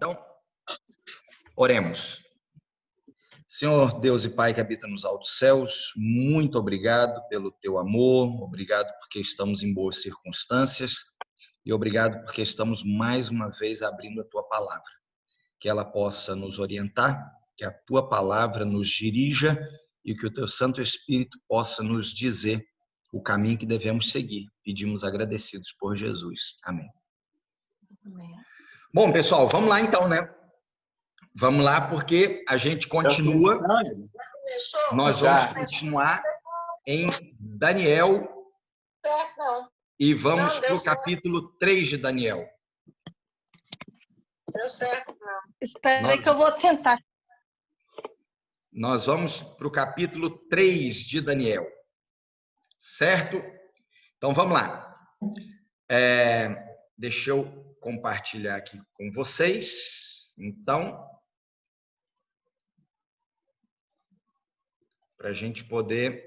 Então, oremos. Senhor Deus e Pai que habita nos altos céus, muito obrigado pelo teu amor, obrigado porque estamos em boas circunstâncias e obrigado porque estamos mais uma vez abrindo a tua palavra. Que ela possa nos orientar, que a tua palavra nos dirija e que o teu Santo Espírito possa nos dizer o caminho que devemos seguir. Pedimos agradecidos por Jesus. Amém. Amém. Bom, pessoal, vamos lá então, né? Vamos lá, porque a gente continua. Nós vamos continuar em Daniel e vamos para o capítulo 3 de Daniel. Deu certo, não. Espera aí que eu vou tentar. Nós vamos para o capítulo 3 de Daniel. Certo? Então, vamos lá. Deixa eu compartilhar aqui com vocês. Então, para a gente poder...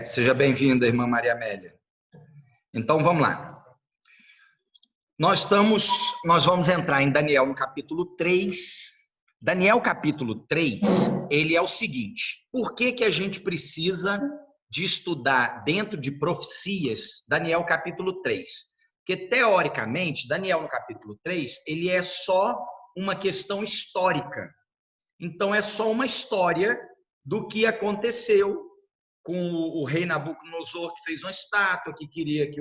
seja bem-vinda, irmã Maria Amélia. Então, vamos lá. Nós vamos entrar em Daniel no capítulo 3. Daniel capítulo 3, ele é o seguinte: por que a gente precisa de estudar dentro de profecias Daniel capítulo 3? Porque, teoricamente, Daniel no capítulo 3, ele é só uma questão histórica. Então, é só uma história do que aconteceu com o rei Nabucodonosor, que fez uma estátua, que queria que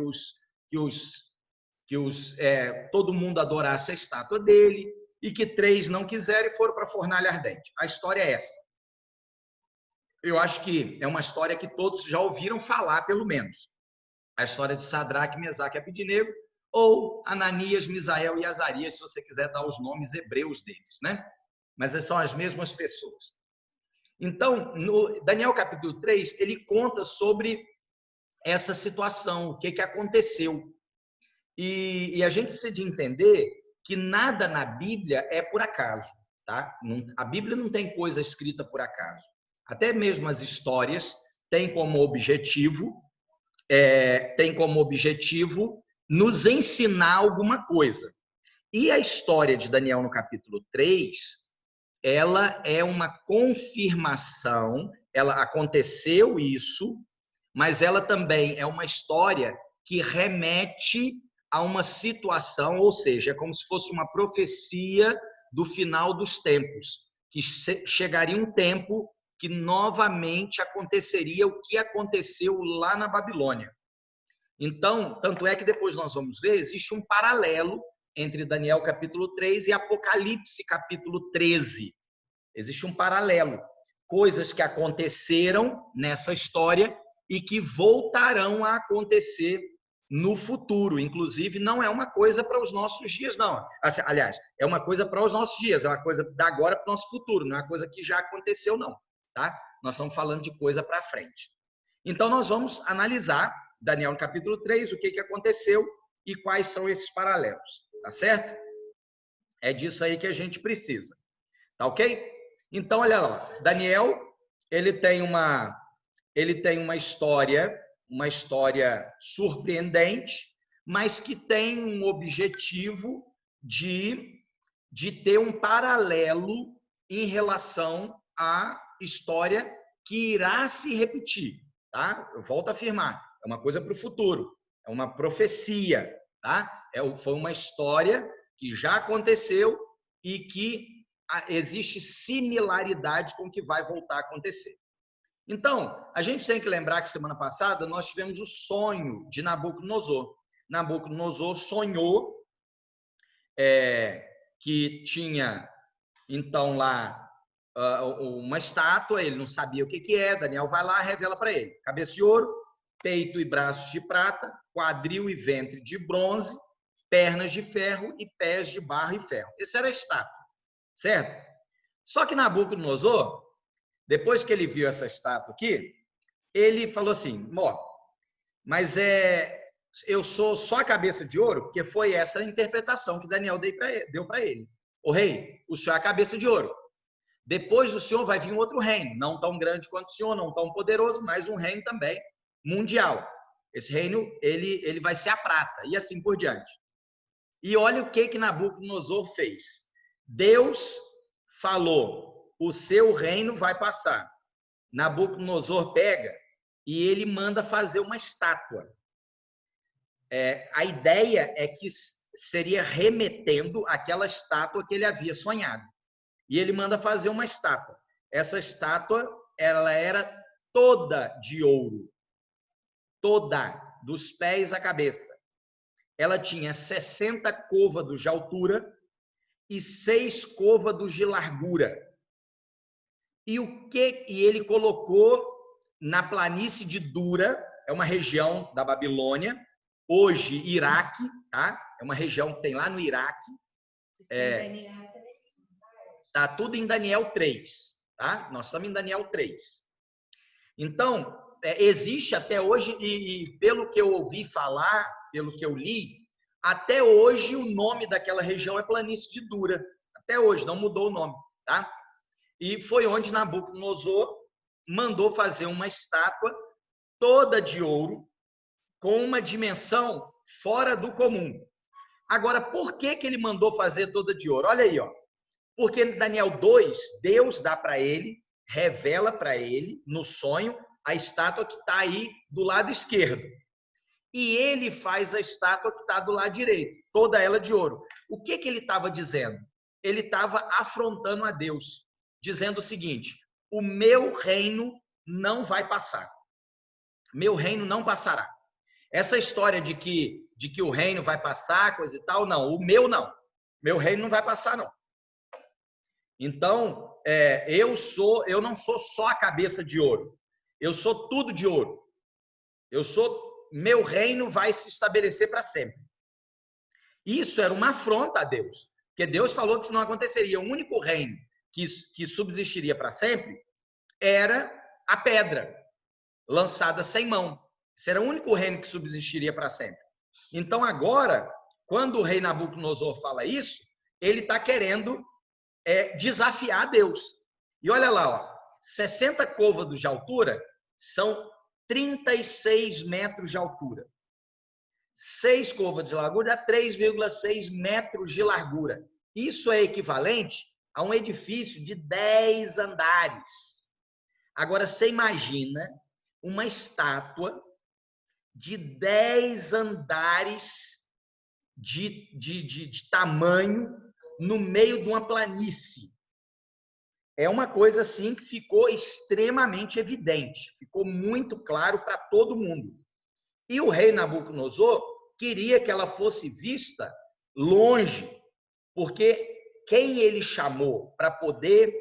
todo mundo adorasse a estátua dele, e que 3 não quiseram e foram para a fornalha ardente. A história é essa. Eu acho que é uma história que todos já ouviram falar, pelo menos. A história de Sadraque, Mesaque e Abednego, ou Ananias, Misael e Azarias, se você quiser dar os nomes hebreus deles, né? Mas são as mesmas pessoas. Então, no Daniel capítulo 3, ele conta sobre essa situação, o que aconteceu. E a gente precisa de entender que nada na Bíblia é por acaso, tá? A Bíblia não tem coisa escrita por acaso. Até mesmo as histórias têm como objetivo nos ensinar alguma coisa. E a história de Daniel no capítulo 3, ela é uma confirmação, ela aconteceu isso, mas ela também é uma história que remete a uma situação, ou seja, é como se fosse uma profecia do final dos tempos, que chegaria um tempo que novamente aconteceria o que aconteceu lá na Babilônia. Então, tanto é que depois nós vamos ver, existe um paralelo entre Daniel capítulo 3 e Apocalipse capítulo 13. Existe um paralelo. Coisas que aconteceram nessa história e que voltarão a acontecer no futuro. Inclusive, não é uma coisa para os nossos dias, não. Aliás, é uma coisa para os nossos dias, é uma coisa da agora para o nosso futuro, não é uma coisa que já aconteceu, não. Tá? Nós estamos falando de coisa para frente. Então, nós vamos analisar Daniel no capítulo 3, o que aconteceu e quais são esses paralelos. Tá certo? É disso aí que a gente precisa. Tá ok? Então, olha lá. Daniel, ele tem uma história surpreendente, mas que tem um objetivo de ter um paralelo em relação à história que irá se repetir, tá? Eu volto a afirmar, é uma coisa para o futuro, é uma profecia, tá? Foi uma história que já aconteceu e que existe similaridade com o que vai voltar a acontecer. Então, a gente tem que lembrar que semana passada nós tivemos o sonho de Nabucodonosor. Nabucodonosor sonhou que tinha, então, lá uma estátua, ele não sabia o que é, Daniel vai lá e revela para ele. Cabeça de ouro, peito e braços de prata, quadril e ventre de bronze, pernas de ferro e pés de barro e ferro. Essa era a estátua, certo? Só que Nabucodonosor, depois que ele viu essa estátua aqui, ele falou assim, mas eu sou só a cabeça de ouro, porque foi essa a interpretação que Daniel deu para ele. O rei, o senhor é a cabeça de ouro. Depois do senhor vai vir um outro reino, não tão grande quanto o senhor, não tão poderoso, mas um reino também mundial. Esse reino, ele vai ser a prata, e assim por diante. E olha o que Nabucodonosor fez. Deus falou, o seu reino vai passar. Nabucodonosor pega e ele manda fazer uma estátua. A ideia é que seria remetendo àquela estátua que ele havia sonhado. E ele manda fazer uma estátua. Essa estátua, ela era toda de ouro. Toda, dos pés à cabeça. Ela tinha 60 côvados de altura e 6 côvados de largura. E ele colocou na planície de Dura, é uma região da Babilônia, hoje Iraque, tá? É uma região que tem lá no Iraque. Tá tudo em Daniel 3, tá? Nós estamos em Daniel 3. Então, existe até hoje, e pelo que eu ouvi falar, pelo que eu li, até hoje o nome daquela região é Planície de Dura. Até hoje, não mudou o nome, tá? E foi onde Nabucodonosor mandou fazer uma estátua toda de ouro, com uma dimensão fora do comum. Agora, por que ele mandou fazer toda de ouro? Olha aí, ó. Porque em Daniel 2, Deus dá para ele, revela para ele, no sonho, a estátua que está aí do lado esquerdo. E ele faz a estátua que está do lado direito, toda ela de ouro. O que ele estava dizendo? Ele estava afrontando a Deus, dizendo o seguinte: o meu reino não vai passar. Meu reino não passará. Essa história de que o reino vai passar, coisa e tal, não. O meu não. Meu reino não vai passar, não. Então, eu não sou só a cabeça de ouro. Eu sou tudo de ouro. Meu reino vai se estabelecer para sempre. Isso era uma afronta a Deus, porque Deus falou que isso não aconteceria. O único reino que subsistiria para sempre era a pedra lançada sem mão. Esse era o único reino que subsistiria para sempre. Então, agora, quando o rei Nabucodonosor fala isso, ele está querendo desafiar Deus. E olha lá, ó, 60 côvados de altura são 36 metros de altura. 6 côvados de largura dá 3,6 metros de largura. Isso é equivalente a um edifício de 10 andares. Agora, você imagina uma estátua de 10 andares de tamanho no meio de uma planície. É uma coisa assim que ficou extremamente evidente, ficou muito claro para todo mundo. E o rei Nabucodonosor queria que ela fosse vista longe, porque quem ele chamou para poder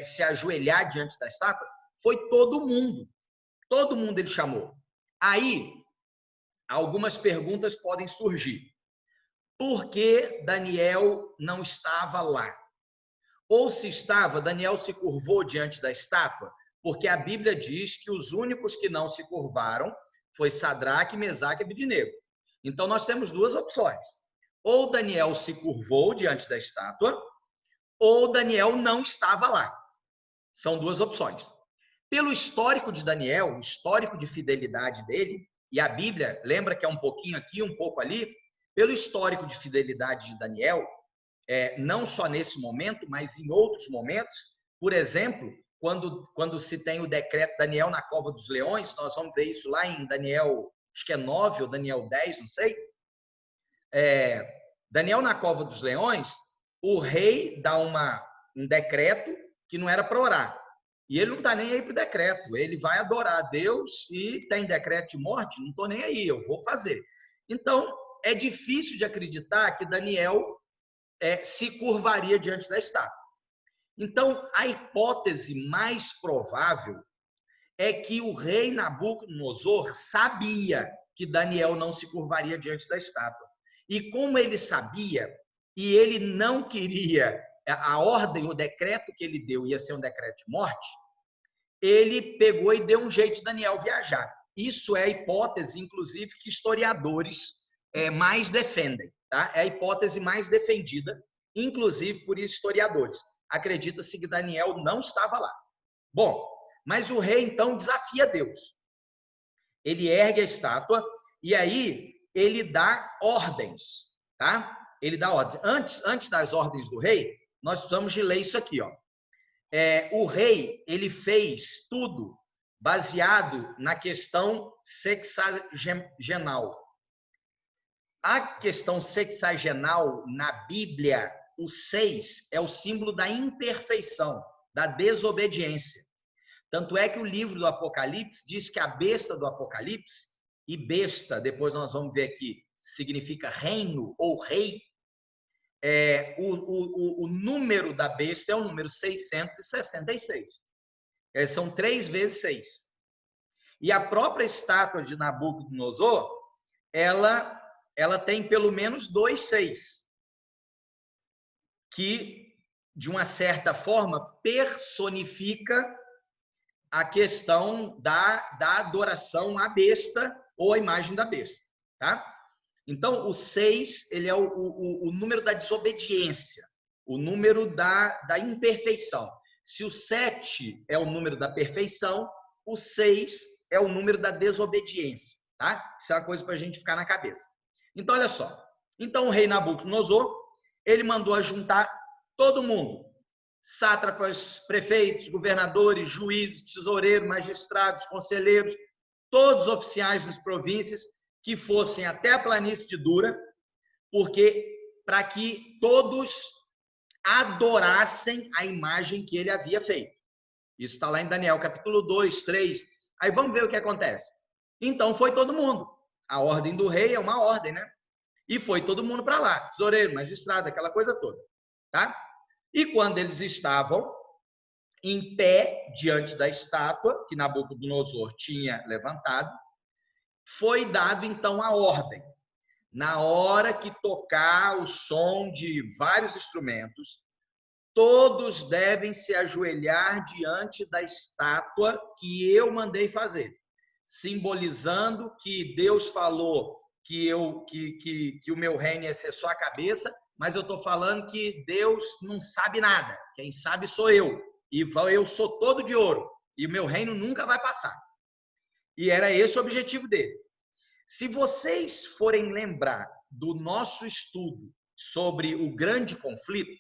se ajoelhar diante da estátua foi todo mundo. Todo mundo ele chamou. Aí, algumas perguntas podem surgir. Por que Daniel não estava lá? Ou se estava, Daniel se curvou diante da estátua, porque a Bíblia diz que os únicos que não se curvaram foi Sadraque, Mesaque e Abednego. Então, nós temos duas opções. Ou Daniel se curvou diante da estátua, ou Daniel não estava lá. São duas opções. Pelo histórico de Daniel, o histórico de fidelidade dele, e a Bíblia lembra que é um pouquinho aqui, um pouco ali, pelo histórico de fidelidade de Daniel, não só nesse momento, mas em outros momentos, por exemplo, quando se tem o decreto Daniel na cova dos leões, nós vamos ver isso lá em Daniel, acho que é 9 ou Daniel 10, não sei. Daniel na cova dos leões, o rei dá um decreto que não era para orar. E ele não está nem aí para o decreto, ele vai adorar a Deus e tem decreto de morte, não estou nem aí, eu vou fazer. Então, é difícil de acreditar que Daniel se curvaria diante da estátua. Então, a hipótese mais provável é que o rei Nabucodonosor sabia que Daniel não se curvaria diante da estátua. E como ele sabia, e ele não queria, a ordem, o decreto que ele deu ia ser um decreto de morte, ele pegou e deu um jeito de Daniel viajar. Isso é a hipótese, inclusive, que historiadores mais defendem. Tá? É a hipótese mais defendida, inclusive por historiadores. Acredita-se que Daniel não estava lá. Bom, mas o rei, então, desafia Deus. Ele ergue a estátua e aí ele dá ordens, tá? Ele dá ordens. Antes das ordens do rei, nós precisamos de ler isso aqui, ó. O rei, ele fez tudo baseado na questão sexagenal. A questão sexagenal na Bíblia, o 6 é o símbolo da imperfeição, da desobediência. Tanto é que o livro do Apocalipse diz que a besta do Apocalipse, e besta, depois nós vamos ver aqui, significa reino ou rei, o número da besta é o número 666. São 3 vezes 6. E a própria estátua de Nabucodonosor, ela tem pelo menos 2 6, que, de uma certa forma, personifica a questão da adoração à besta ou à imagem da besta, tá? Então, o 6, ele é o número da desobediência, o número da imperfeição. Se o 7 é o número da perfeição, o 6 é o número da desobediência, tá? Isso é uma coisa para a gente ficar na cabeça. Então, olha só. Então, o rei Nabucodonosor, ele mandou ajuntar todo mundo, sátrapas, prefeitos, governadores, juízes, tesoureiros, magistrados, conselheiros, todos os oficiais das províncias que fossem até a planície de Dura, porque para que todos adorassem a imagem que ele havia feito. Isso está lá em Daniel, capítulo 2, 3. Aí vamos ver o que acontece. Então foi todo mundo. A ordem do rei é uma ordem, né? E foi todo mundo para lá, tesoureiro, magistrado, aquela coisa toda, tá? E quando eles estavam em pé diante da estátua que Nabucodonosor tinha levantado, foi dado então a ordem. Na hora que tocar o som de vários instrumentos, todos devem se ajoelhar diante da estátua que eu mandei fazer, simbolizando que Deus falou que o meu reino ia ser só a cabeça, mas eu estou falando que Deus não sabe nada. Quem sabe sou eu. E eu sou todo de ouro. E o meu reino nunca vai passar. E era esse o objetivo dele. Se vocês forem lembrar do nosso estudo sobre o grande conflito,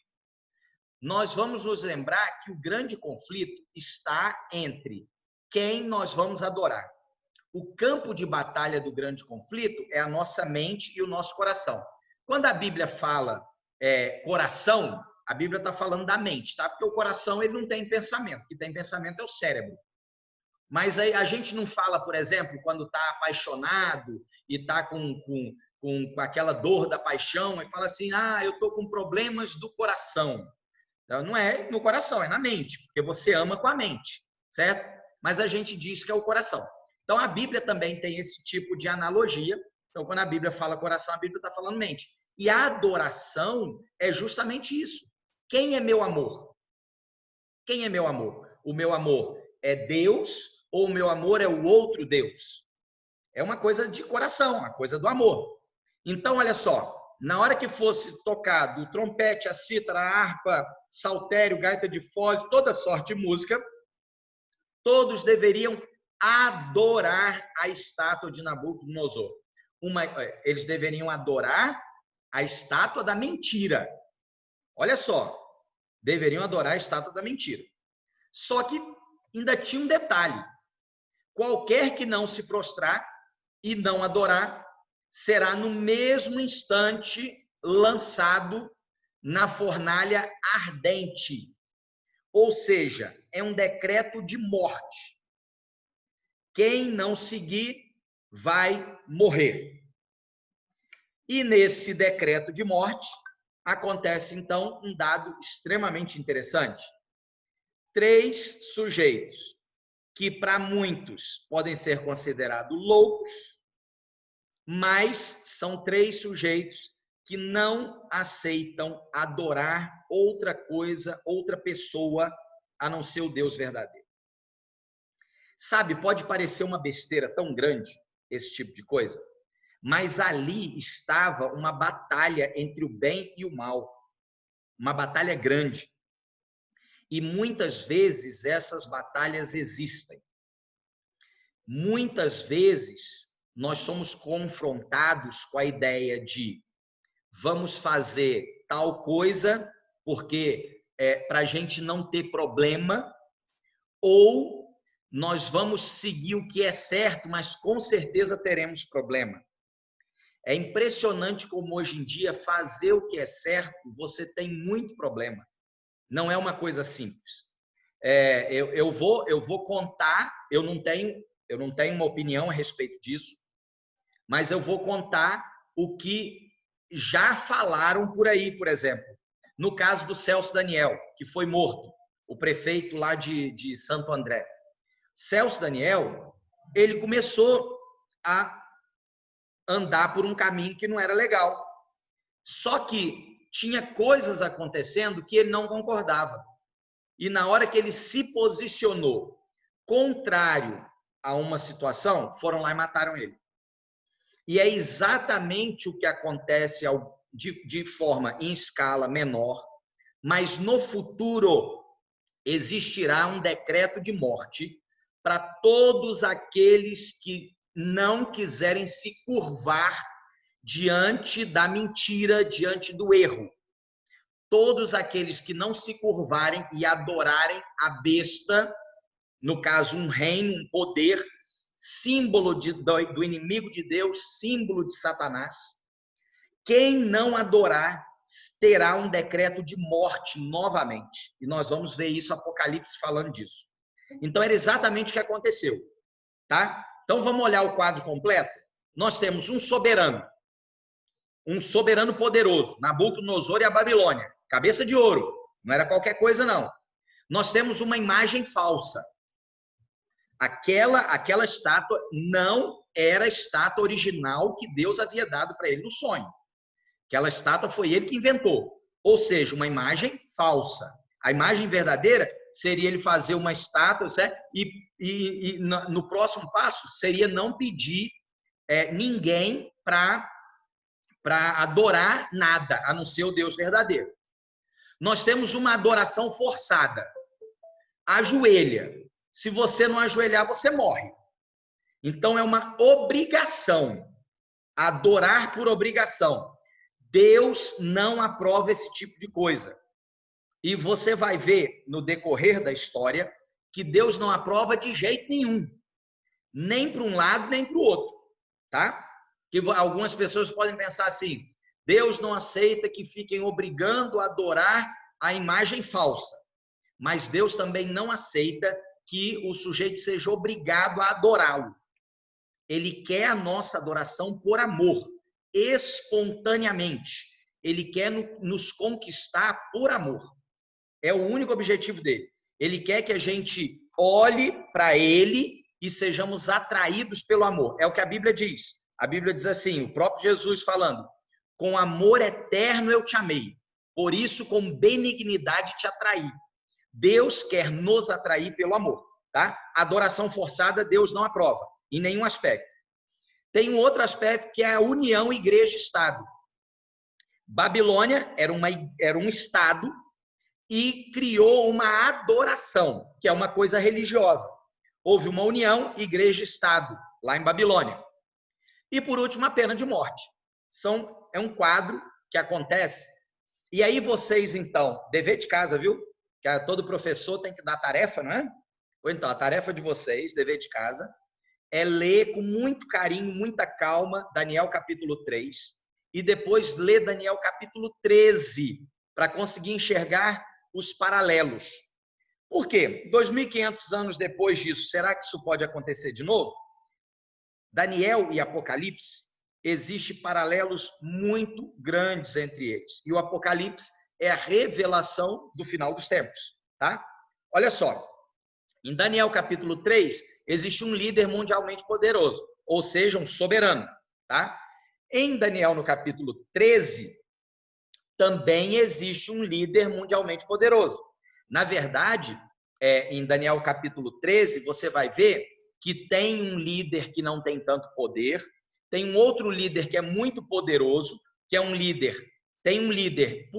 nós vamos nos lembrar que o grande conflito está entre quem nós vamos adorar. O campo de batalha do grande conflito é a nossa mente e o nosso coração. Quando a Bíblia fala coração, a Bíblia está falando da mente, tá? Porque o coração ele não tem pensamento. O que tem pensamento é o cérebro. Mas aí a gente não fala, por exemplo, quando está apaixonado e está com aquela dor da paixão e fala assim, eu estou com problemas do coração. Então, não é no coração, é na mente, porque você ama com a mente, certo? Mas a gente diz que é o coração. Então, a Bíblia também tem esse tipo de analogia. Então, quando a Bíblia fala coração, a Bíblia está falando mente. E a adoração é justamente isso. Quem é meu amor? Quem é meu amor? O meu amor é Deus ou o meu amor é o outro Deus? É uma coisa de coração, uma coisa do amor. Então, olha só, na hora que fosse tocado o trompete, a cítara, a harpa, saltério, gaita de fole, toda sorte de música, todos deveriam adorar a estátua de Nabucodonosor. Eles deveriam adorar a estátua da mentira. Olha só, deveriam adorar a estátua da mentira. Só que ainda tinha um detalhe. Qualquer que não se prostrar e não adorar, será no mesmo instante lançado na fornalha ardente. Ou seja, é um decreto de morte. Quem não seguir vai morrer. E nesse decreto de morte, acontece então um dado extremamente interessante. 3 sujeitos que para muitos podem ser considerados loucos, mas são 3 sujeitos que não aceitam adorar outra coisa, outra pessoa, a não ser o Deus verdadeiro. Sabe, pode parecer uma besteira tão grande esse tipo de coisa, mas ali estava uma batalha entre o bem e o mal, uma batalha grande. E muitas vezes essas batalhas existem. muitas vezes nós somos confrontados com a ideia de vamos fazer tal coisa porque para a gente não ter problema, ou nós vamos seguir o que é certo, mas com certeza teremos problema. É impressionante como hoje em dia fazer o que é certo, você tem muito problema. Não é uma coisa simples. Eu vou contar, eu não tenho uma opinião a respeito disso, mas eu vou contar o que já falaram por aí, por exemplo. No caso do Celso Daniel, que foi morto, o prefeito lá de Santo André. Celso Daniel, ele começou a andar por um caminho que não era legal. Só que tinha coisas acontecendo que ele não concordava. E na hora que ele se posicionou contrário a uma situação, foram lá e mataram ele. E é exatamente o que acontece de forma em escala menor, mas no futuro existirá um decreto de morte para todos aqueles que não quiserem se curvar diante da mentira, diante do erro. Todos aqueles que não se curvarem e adorarem a besta, no caso um reino, um poder, símbolo do inimigo de Deus, símbolo de Satanás, quem não adorar terá um decreto de morte novamente. E nós vamos ver isso, Apocalipse falando disso. Então era exatamente o que aconteceu, tá? Então vamos olhar o quadro completo. Nós temos um soberano poderoso, Nabucodonosor e a Babilônia, cabeça de ouro, não era qualquer coisa não. Nós temos uma imagem falsa. Aquela estátua não era a estátua original que Deus havia dado para ele no sonho. Aquela estátua foi ele que inventou. Ou seja, uma imagem falsa. A imagem verdadeira seria ele fazer uma estátua, certo? E no próximo passo seria não pedir ninguém para adorar nada, a não ser o Deus verdadeiro. Nós temos uma adoração forçada. Ajoelha. Se você não ajoelhar, você morre. Então é uma obrigação. Adorar por obrigação. Deus não aprova esse tipo de coisa. E você vai ver no decorrer da história que Deus não aprova de jeito nenhum. Nem para um lado, nem para o outro. Tá? Que algumas pessoas podem pensar assim, Deus não aceita que fiquem obrigando a adorar a imagem falsa. Mas Deus também não aceita que o sujeito seja obrigado a adorá-lo. Ele quer a nossa adoração por amor, espontaneamente. Ele quer nos conquistar por amor. É o único objetivo dele. Ele quer que a gente olhe para ele e sejamos atraídos pelo amor. É o que a Bíblia diz. A Bíblia diz assim, o próprio Jesus falando, com amor eterno eu te amei, por isso com benignidade te atraí. Deus quer nos atrair pelo amor, tá? Adoração forçada Deus não aprova, em nenhum aspecto. Tem um outro aspecto que é a união igreja-estado. Babilônia era um estado e criou uma adoração, que é uma coisa religiosa. Houve uma união igreja-estado, lá em Babilônia. E, por último, a pena de morte. É um quadro que acontece. E aí vocês, então, dever de casa, viu? Que todo professor tem que dar tarefa, não é? Então, a tarefa de vocês, dever de casa, é ler com muito carinho, muita calma, Daniel capítulo 3, e depois ler Daniel capítulo 13, para conseguir enxergar os paralelos. Por quê? 2.500 anos depois disso, será que isso pode acontecer de novo? Daniel e Apocalipse, existem paralelos muito grandes entre eles. E o Apocalipse é a revelação do final dos tempos, tá? Olha só, em Daniel capítulo 3, existe um líder mundialmente poderoso, ou seja, um soberano, tá? Em Daniel, no capítulo 13, também existe um líder mundialmente poderoso. Na verdade, em Daniel capítulo 13, você vai ver que tem um líder que não tem tanto poder, tem um outro líder que é muito poderoso, que é um líder, tem um líder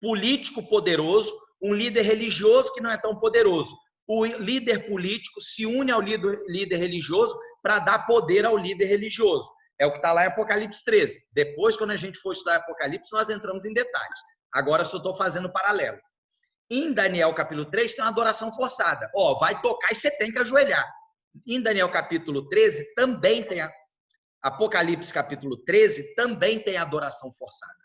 político poderoso, um líder religioso que não é tão poderoso. o líder político se une ao líder religioso para dar poder ao líder religioso. É o que está lá em Apocalipse 13. Depois, quando a gente for estudar Apocalipse, nós entramos em detalhes. Agora, só estou fazendo paralelo. Em Daniel capítulo 3 tem uma adoração forçada. Ó, vai tocar e você tem que ajoelhar. Em Daniel capítulo 13 também tem Apocalipse capítulo 13 também tem adoração forçada.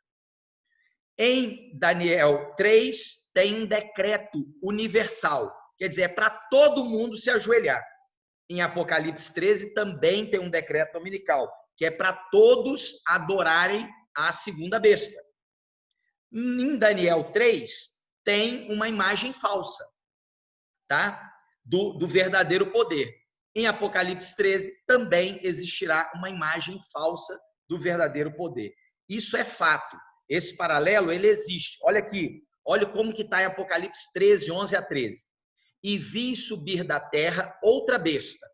Em Daniel 3 tem um decreto universal, quer dizer, é para todo mundo se ajoelhar. Em Apocalipse 13 também tem um decreto dominical, que é para todos adorarem a segunda besta. Em Daniel 3 tem uma imagem falsa, tá? Do verdadeiro poder. Em Apocalipse 13 também existirá uma imagem falsa do verdadeiro poder. Isso é fato. Esse paralelo, ele existe. Olha aqui, olha como que está em Apocalipse 13, 11 a 13. E vi subir da terra outra besta,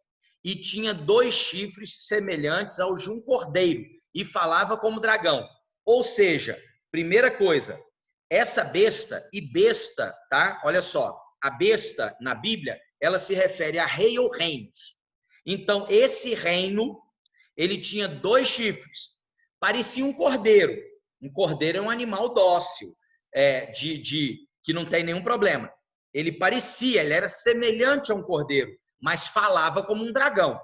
e tinha 2 chifres semelhantes aos de um cordeiro, e falava como dragão. Ou seja, primeira coisa, essa besta, e besta, tá? Olha só, a besta na Bíblia, ela se refere a rei ou reinos. Então, esse reino, ele tinha 2 chifres, parecia um cordeiro. Um cordeiro é um animal dócil, que não tem nenhum problema. Ele era semelhante a um cordeiro, mas falava como um dragão.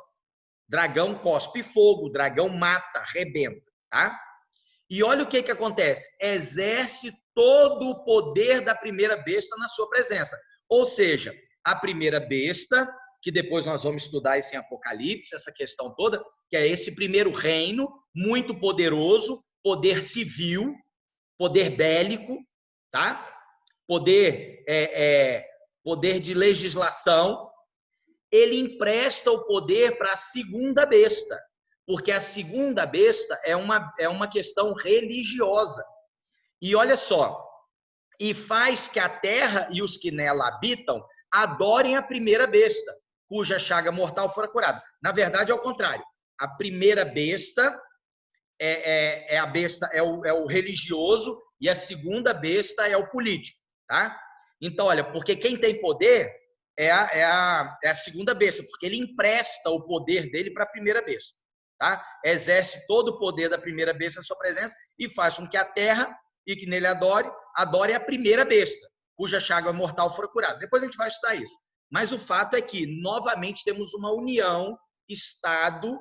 Dragão cospe fogo, dragão mata, arrebenta, tá? E olha o que acontece. Exerce todo o poder da primeira besta na sua presença. Ou seja, a primeira besta, que depois nós vamos estudar isso em Apocalipse, essa questão toda, que é esse primeiro reino, muito poderoso, poder civil, poder bélico, tá? Poder de legislação. Ele empresta o poder para a segunda besta, porque a segunda besta é uma questão religiosa. E olha só, e faz que a terra e os que nela habitam adorem a primeira besta, cuja chaga mortal fora curada. Na verdade, é o contrário. A primeira besta é o religioso e a segunda besta é o político, tá? Então, olha, porque quem tem poder é a segunda besta, porque ele empresta o poder dele para a primeira besta, tá? Exerce todo o poder da primeira besta na sua presença e faz com que a terra e que nele adore a primeira besta, cuja chaga mortal for curada. Depois a gente vai estudar isso. Mas o fato é que, novamente, temos uma união Estado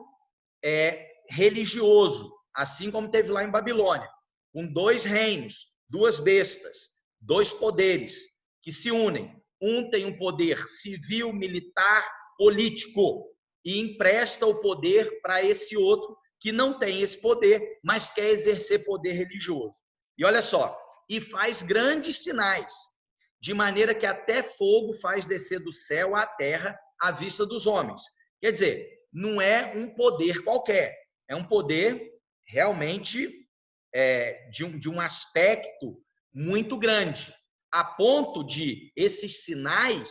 religioso, assim como teve lá em Babilônia, com 2 reinos, 2 bestas, 2 poderes que se unem. Um tem um poder civil, militar, político e empresta o poder para esse outro que não tem esse poder, mas quer exercer poder religioso. E olha só, e faz grandes sinais, de maneira que até fogo faz descer do céu à terra à vista dos homens. Quer dizer, não é um poder qualquer, é um poder realmente de um aspecto muito grande, a ponto de esses sinais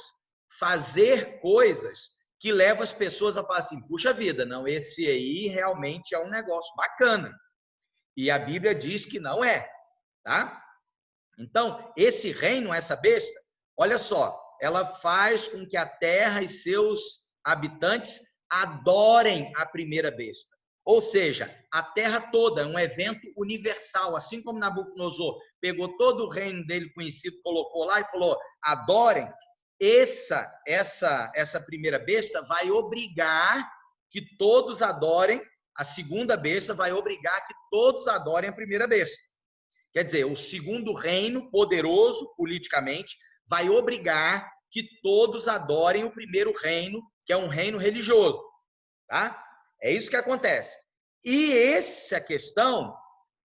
fazer coisas que levam as pessoas a falar assim, puxa vida, não, esse aí realmente é um negócio bacana. E a Bíblia diz que não é, tá? Então, esse reino, essa besta, olha só, ela faz com que a terra e seus habitantes adorem a primeira besta. Ou seja, a terra toda é um evento universal, assim como Nabucodonosor pegou todo o reino dele conhecido, colocou lá e falou, adorem. Essa primeira besta vai obrigar que todos adorem, a segunda besta vai obrigar que todos adorem a primeira besta. Quer dizer, o segundo reino, poderoso politicamente, vai obrigar que todos adorem o primeiro reino, que é um reino religioso. Tá? É isso que acontece. E essa questão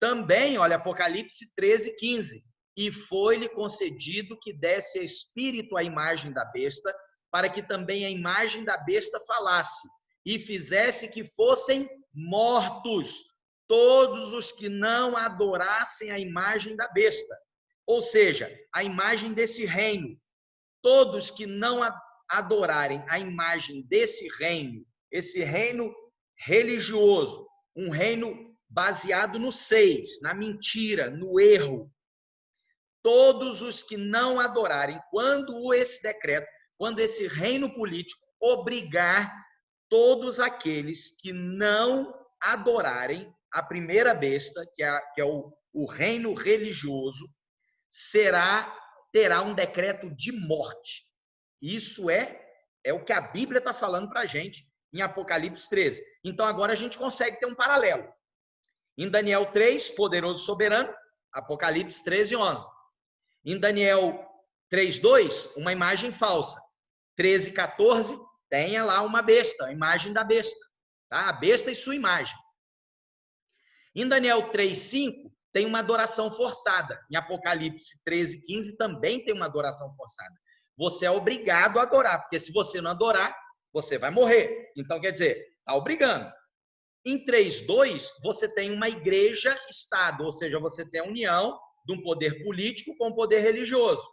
também, olha, Apocalipse 13, 15. E foi-lhe concedido que desse espírito à imagem da besta, para que também a imagem da besta falasse, e fizesse que fossem mortos todos os que não adorassem a imagem da besta. Ou seja, a imagem desse reino. Todos que não adorarem a imagem desse reino, esse reino religioso, um reino baseado no 6, na mentira, no erro. Todos os que não adorarem, quando esse decreto, quando esse reino político obrigar todos aqueles que não adorarem a primeira besta, que é o reino religioso, terá um decreto de morte. Isso é o que a Bíblia está falando para a gente em Apocalipse 13. Então, agora a gente consegue ter um paralelo. Em Daniel 3, poderoso soberano, Apocalipse 13, 11. Em Daniel 3:2, uma imagem falsa. 13:14, tenha lá uma besta, a imagem da besta. Tá? A besta e sua imagem. Em Daniel 3:5, tem uma adoração forçada. Em Apocalipse 13:15, também tem uma adoração forçada. Você é obrigado a adorar, porque se você não adorar, você vai morrer. Então, quer dizer, está obrigando. Em 3:2, você tem uma igreja-estado, ou seja, você tem a união de um poder político com um poder religioso.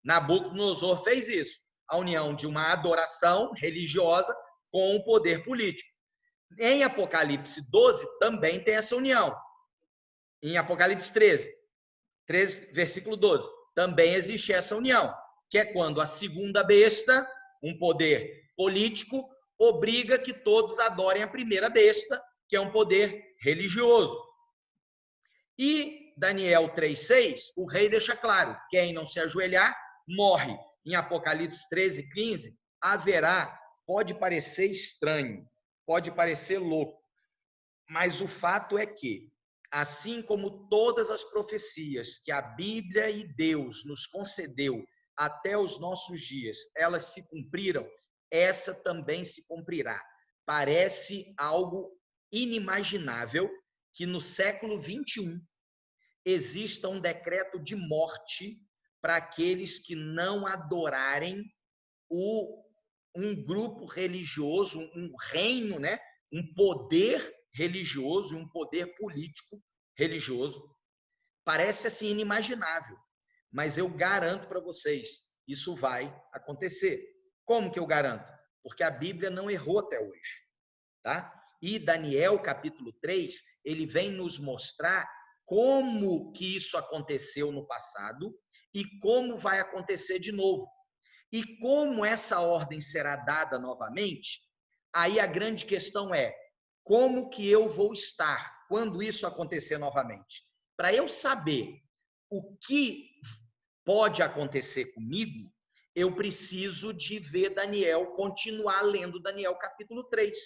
Nabucodonosor fez isso, a união de uma adoração religiosa com um poder político. Em Apocalipse 12, também tem essa união. Em Apocalipse 13, versículo 12, também existe essa união, que é quando a segunda besta, um poder político, obriga que todos adorem a primeira besta, que é um poder religioso. E Daniel 3:6, o rei deixa claro, quem não se ajoelhar, morre. Em Apocalipse 13:15, pode parecer estranho, pode parecer louco, mas o fato é que, assim como todas as profecias que a Bíblia e Deus nos concedeu até os nossos dias, elas se cumpriram, essa também se cumprirá. Parece algo inimaginável que no século 21 exista um decreto de morte para aqueles que não adorarem um grupo religioso, um reino, né? Um poder religioso, um poder político religioso. Parece assim inimaginável, mas eu garanto para vocês, isso vai acontecer. Como que eu garanto? Porque a Bíblia não errou até hoje, tá? E Daniel, capítulo 3, ele vem nos mostrar como que isso aconteceu no passado e como vai acontecer de novo. E como essa ordem será dada novamente, aí a grande questão é, como que eu vou estar quando isso acontecer novamente? Para eu saber o que pode acontecer comigo, eu preciso de ver Daniel, continuar lendo Daniel capítulo 3.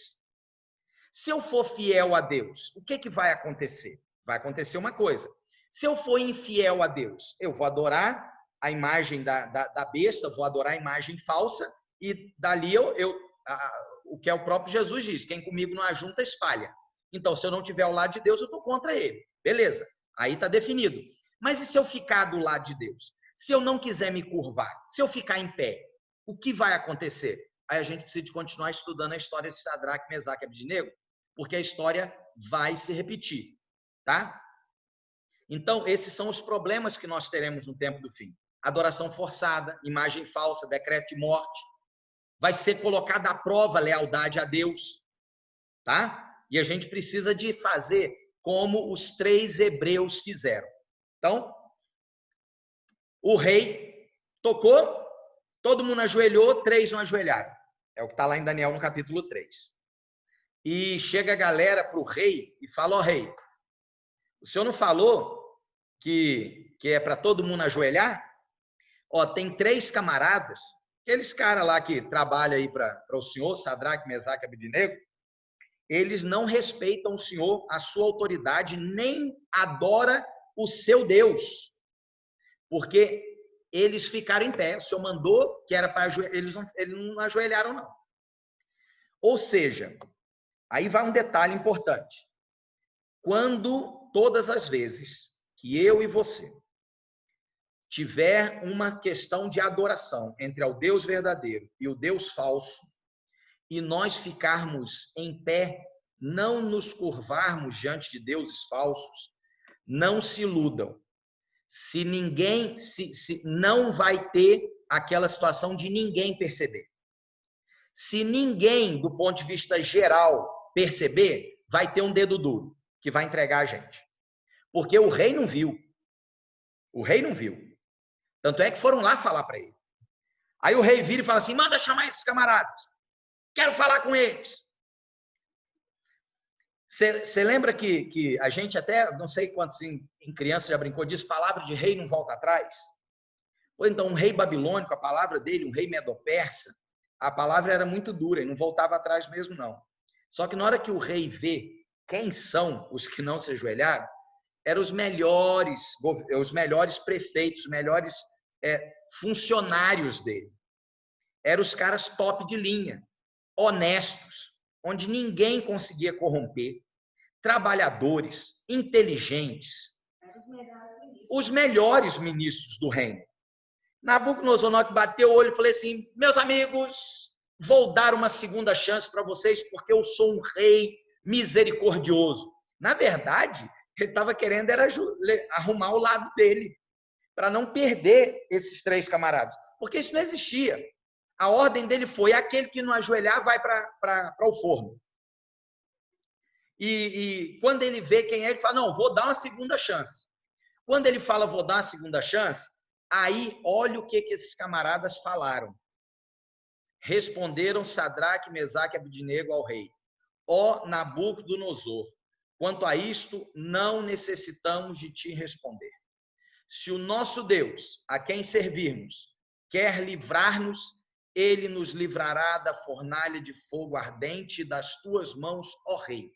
Se eu for fiel a Deus, o que vai acontecer? Vai acontecer uma coisa. Se eu for infiel a Deus, eu vou adorar a imagem da besta, vou adorar a imagem falsa, e dali o que é o próprio Jesus diz, quem comigo não ajunta, espalha. Então, se eu não estiver ao lado de Deus, eu estou contra ele. Beleza, aí está definido. Mas e se eu ficar do lado de Deus? Se eu não quiser me curvar, se eu ficar em pé, o que vai acontecer? Aí a gente precisa de continuar estudando a história de Sadraque, Mesaque e Abednego, porque a história vai se repetir, tá? Então, esses são os problemas que nós teremos no tempo do fim. Adoração forçada, imagem falsa, decreto de morte. Vai ser colocada à prova a lealdade a Deus, tá? E a gente precisa de fazer como os 3 hebreus fizeram. Então, o rei tocou, todo mundo ajoelhou, 3 não ajoelharam. É o que está lá em Daniel no capítulo 3. E chega a galera para o rei e fala, ó rei, o senhor não falou que é para todo mundo ajoelhar? Ó, tem 3 camaradas, aqueles caras lá que trabalham aí para o senhor, Sadraque, Mesaque e Abednego, eles não respeitam o senhor, a sua autoridade, nem adora o seu Deus, porque eles ficaram em pé. O senhor mandou que era para ajoelhar, eles não ajoelharam, não. Ou seja, aí vai um detalhe importante. Quando todas as vezes que eu e você tiver uma questão de adoração entre o Deus verdadeiro e o Deus falso, e nós ficarmos em pé, não nos curvarmos diante de deuses falsos, não se iludam. Se não vai ter aquela situação de ninguém perceber. Se ninguém, do ponto de vista geral, perceber, vai ter um dedo duro que vai entregar a gente. Porque o rei não viu. O rei não viu. Tanto é que foram lá falar para ele. Aí o rei vira e fala assim, manda chamar esses camaradas. Quero falar com eles. Você lembra que a gente até, não sei quantos em criança já brincou disso, palavra de rei não volta atrás? Ou então um rei babilônico, a palavra dele, um rei medo-persa, a palavra era muito dura e não voltava atrás mesmo não. Só que na hora que o rei vê quem são os que não se ajoelharam, eram os melhores prefeitos, os melhores funcionários dele. Eram os caras top de linha, honestos, onde ninguém conseguia corromper, trabalhadores, inteligentes, os melhores ministros do reino. Nabucodonosor, na hora que bateu o olho, eu falei assim, meus amigos, vou dar uma segunda chance para vocês, porque eu sou um rei misericordioso. Na verdade, ele estava querendo era arrumar o lado dele, para não perder esses 3 camaradas, porque isso não existia. A ordem dele foi, aquele que não ajoelhar vai para o forno. E quando ele vê quem é, ele fala, não, vou dar uma segunda chance. Quando ele fala, vou dar uma segunda chance, aí olha o que esses camaradas falaram. Responderam Sadraque, Mesaque e Abidnego ao rei. Ó Nabucodonosor, quanto a isto, não necessitamos de te responder. Se o nosso Deus, a quem servirmos, quer livrar-nos, ele nos livrará da fornalha de fogo ardente das tuas mãos, ó rei.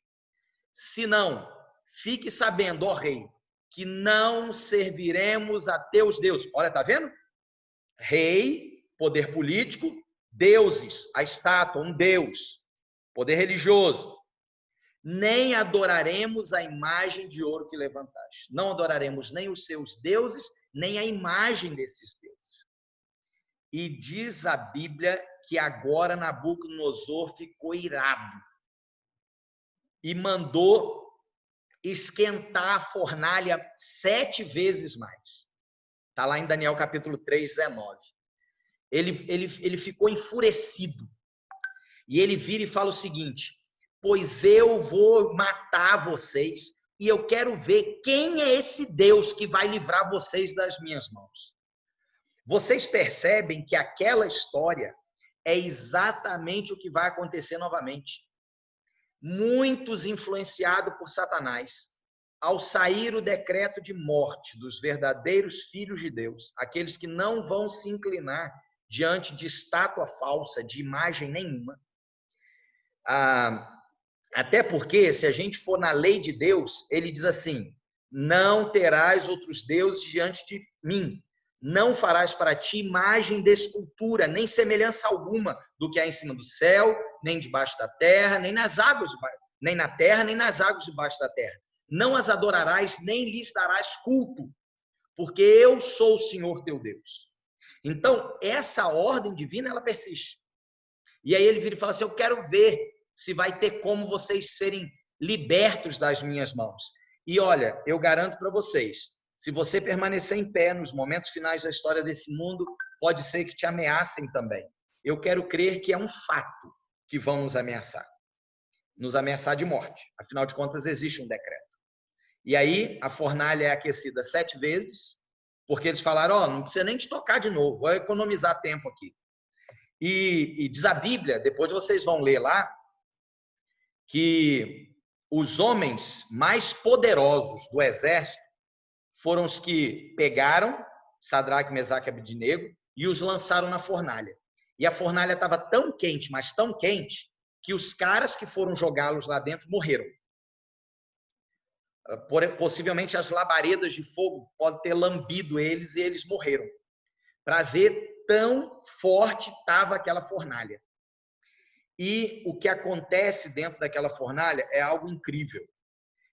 Se não, fique sabendo, ó rei, que não serviremos a teus deuses. Olha, tá vendo? Rei, poder político, deuses, a estátua, um deus, poder religioso. Nem adoraremos a imagem de ouro que levantaste. Não adoraremos nem os seus deuses, nem a imagem desses deuses. E diz a Bíblia que agora Nabucodonosor ficou irado e mandou esquentar a fornalha 7 vezes mais. Está lá em Daniel capítulo 3, 19. Ele ficou enfurecido. E ele vira e fala o seguinte, pois eu vou matar vocês e eu quero ver quem é esse Deus que vai livrar vocês das minhas mãos. Vocês percebem que aquela história é exatamente o que vai acontecer novamente. Muitos influenciados por Satanás, ao sair o decreto de morte dos verdadeiros filhos de Deus, aqueles que não vão se inclinar diante de estátua falsa, de imagem nenhuma, até porque, se a gente for na lei de Deus, ele diz assim, não terás outros deuses diante de mim, não farás para ti imagem de escultura, nem semelhança alguma do que há em cima do céu, nem debaixo da terra, nem nas águas, nem na terra, nem nas águas debaixo da terra. Não as adorarás, nem lhes darás culto, porque eu sou o Senhor teu Deus. Então, essa ordem divina, ela persiste. E aí ele vira e fala assim, eu quero ver se vai ter como vocês serem libertos das minhas mãos. E olha, eu garanto para vocês, se você permanecer em pé nos momentos finais da história desse mundo, pode ser que te ameacem também. Eu quero crer que é um fato que vão nos ameaçar de morte. Afinal de contas, existe um decreto. E aí, a fornalha é aquecida 7 vezes, porque eles falaram, não precisa nem te tocar de novo, vou economizar tempo aqui. E diz a Bíblia, depois vocês vão ler lá, que os homens mais poderosos do exército foram os que pegaram Sadraque, Mesaque e Abidnego e os lançaram na fornalha. E a fornalha estava tão quente, mas tão quente, que os caras que foram jogá-los lá dentro morreram. Possivelmente as labaredas de fogo podem ter lambido eles e eles morreram. Para ver tão forte estava aquela fornalha. E o que acontece dentro daquela fornalha é algo incrível.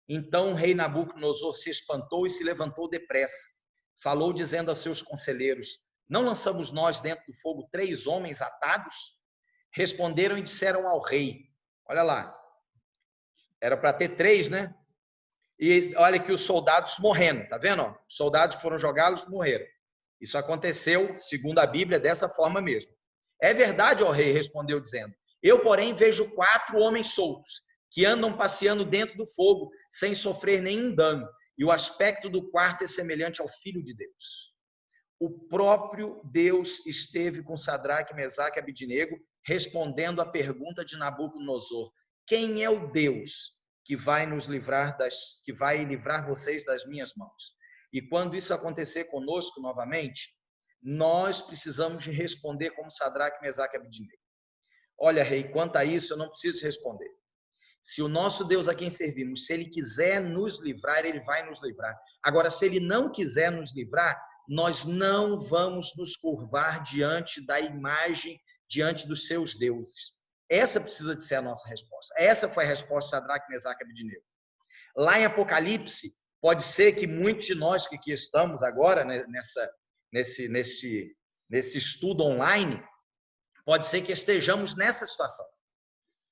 Então o rei Nabucodonosor se espantou e se levantou depressa. Falou dizendo a seus conselheiros, não lançamos nós dentro do fogo 3 homens atados? Responderam e disseram ao rei, olha lá, era para ter 3, né? E olha que os soldados morrendo, tá vendo? Os soldados que foram jogá-los morreram. Isso aconteceu, segundo a Bíblia, dessa forma mesmo. É verdade, ó rei, respondeu dizendo, eu, porém, vejo 4 homens soltos, que andam passeando dentro do fogo, sem sofrer nenhum dano, e o aspecto do quarto é semelhante ao Filho de Deus. o próprio Deus esteve com Sadraque, Mesaque e Abidnego, respondendo à pergunta de Nabucodonosor: quem é o Deus que vai nos livrar que vai livrar vocês das minhas mãos? E quando isso acontecer conosco novamente, nós precisamos de responder como Sadraque, Mesaque e Abidnego. Olha, rei, quanto a isso eu não preciso responder. Se o nosso Deus a quem servimos, se ele quiser nos livrar, ele vai nos livrar. Agora, se ele não quiser nos livrar, nós não vamos nos curvar diante da imagem, diante dos seus deuses. Essa precisa de ser a nossa resposta. Essa foi a resposta de Sadraque, Mesaque e Abidnego. Lá em Apocalipse, pode ser que muitos de nós que aqui estamos agora, né, nesse estudo online, pode ser que estejamos nessa situação.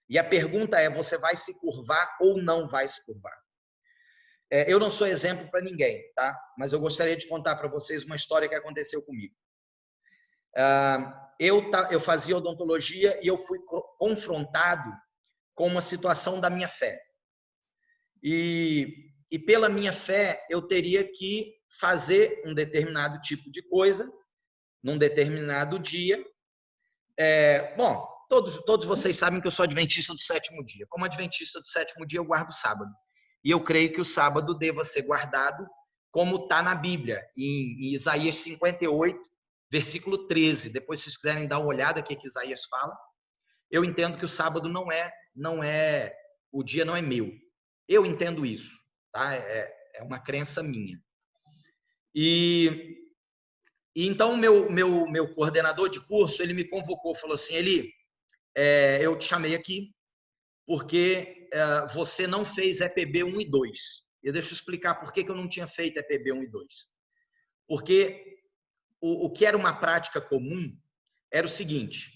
E a pergunta é, você vai se curvar ou não vai se curvar? Eu não sou exemplo para ninguém, tá? Mas eu gostaria de contar para vocês uma história que aconteceu comigo. Eu fazia odontologia e eu fui confrontado com uma situação da minha fé. E pela minha fé, eu teria que fazer um determinado tipo de coisa, num determinado dia. Bom, todos vocês sabem que eu sou adventista do sétimo dia. Como adventista do sétimo dia, eu guardo o sábado. E eu creio que o sábado deva ser guardado como está na Bíblia, em Isaías 58, versículo 13. Depois, se vocês quiserem dar uma olhada aqui que Isaías fala, eu entendo que o sábado o dia não é meu. Eu entendo isso, tá? É uma crença minha. E então, meu coordenador de curso, ele me convocou, falou assim, Eli, eu te chamei aqui porque você não fez EPB 1 e 2. E deixa eu explicar por que eu não tinha feito EPB 1 e 2. Porque o que era uma prática comum era o seguinte,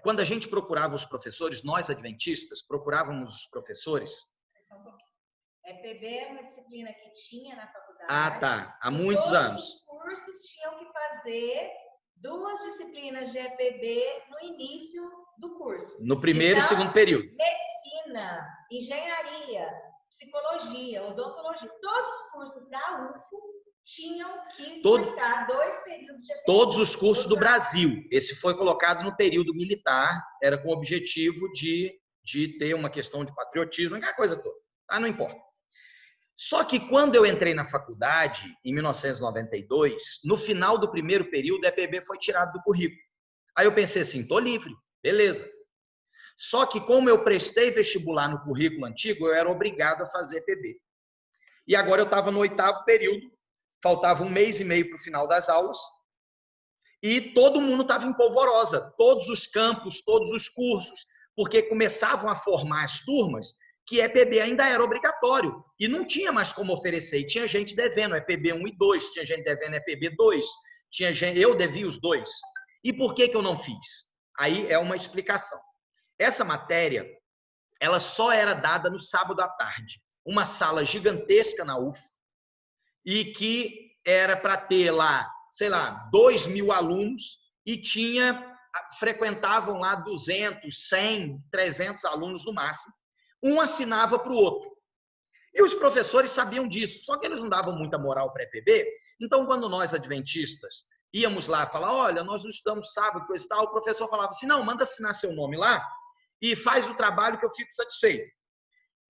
quando a gente procurava os professores, nós adventistas, procurávamos os professores... EPB é uma disciplina que tinha na faculdade. Ah, tá. Há muitos anos. Todos os cursos tinham que fazer 2 disciplinas de EPB no início do curso. No primeiro e segundo período. Medicina, engenharia, psicologia, odontologia, todos os cursos da UFO tinham que cursar 2 períodos de EPB. Todos os cursos do Brasil. Esse foi colocado no período militar, era com o objetivo de ter uma questão de patriotismo, aquela coisa toda. Ah, não importa. Só que quando eu entrei na faculdade, em 1992, no final do primeiro período, a EPB foi tirado do currículo. Aí eu pensei assim, estou livre, beleza. Só que como eu prestei vestibular no currículo antigo, eu era obrigado a fazer EPB. E agora eu estava no 8º período, faltava 1 mês e meio para o final das aulas, e todo mundo estava em polvorosa, todos os campos, todos os cursos, porque começavam a formar as turmas, que EPB ainda era obrigatório, e não tinha mais como oferecer, e tinha gente devendo EPB 1 e 2, tinha gente devendo EPB 2, eu devia os 2. E por que eu não fiz? Aí é uma explicação. Essa matéria, ela só era dada no sábado à tarde, uma sala gigantesca na UF, e que era para ter lá, sei lá, 2.000 alunos, e frequentavam lá 200, 100, 300 alunos no máximo, um assinava para o outro. E os professores sabiam disso, só que eles não davam muita moral para a EPB. Então, quando nós, adventistas, íamos lá falar, olha, nós não estudamos sábado, coisa e tal, o professor falava assim, não, manda assinar seu nome lá e faz o trabalho que eu fico satisfeito.